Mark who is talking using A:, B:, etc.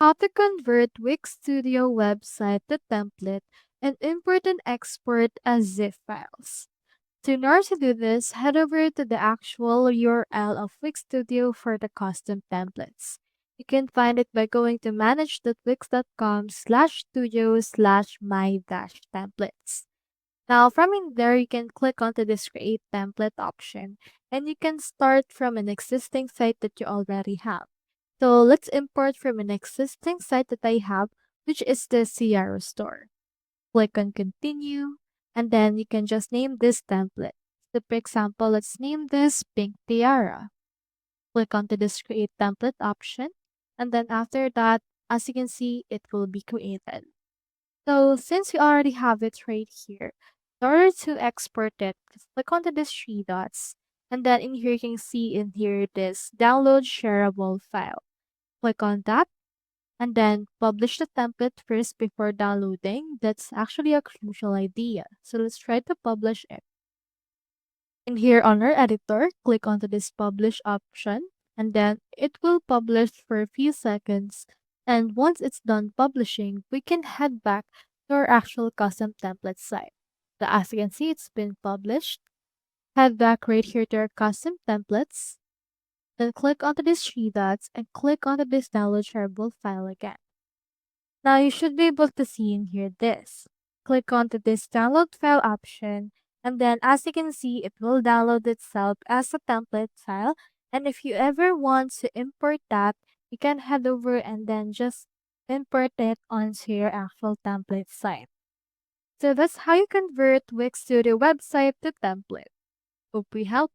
A: How to convert Wix Studio website to template and import and export as zip files. So in order to do this, head over to the actual URL of Wix Studio for the custom templates. You can find it by going to manage.wix.com/studio/my-templates. Now from in there, you can click onto this create template option and you can start from an existing site that you already have. So let's import from an existing site that I have, which is the Sierra store. Click on continue, and then you can just name this template. So for example, let's name this Pink Tiara. Click onto this create template option, and then after that, as you can see, it will be created. So since we already have it right here, in order to export it, just click onto these three dots, and then in here you can see in here this download shareable file. Click on that and then publish the template first before downloading. That's actually a crucial idea. So let's try to publish it. In here on our editor, click onto this publish option and then it will publish for a few seconds. And once it's done publishing, we can head back to our actual custom template site. So as you can see, it's been published. Head back right here to our custom templates. Then click onto these three dots and click onto this download shareable file again. Now you should be able to see in here this. Click onto this download file option and then as you can see it will download itself as a template file, and if you ever want to import that you can head over and then just import it onto your actual template site. So that's how you convert Wix Studio website to template. Hope we helped.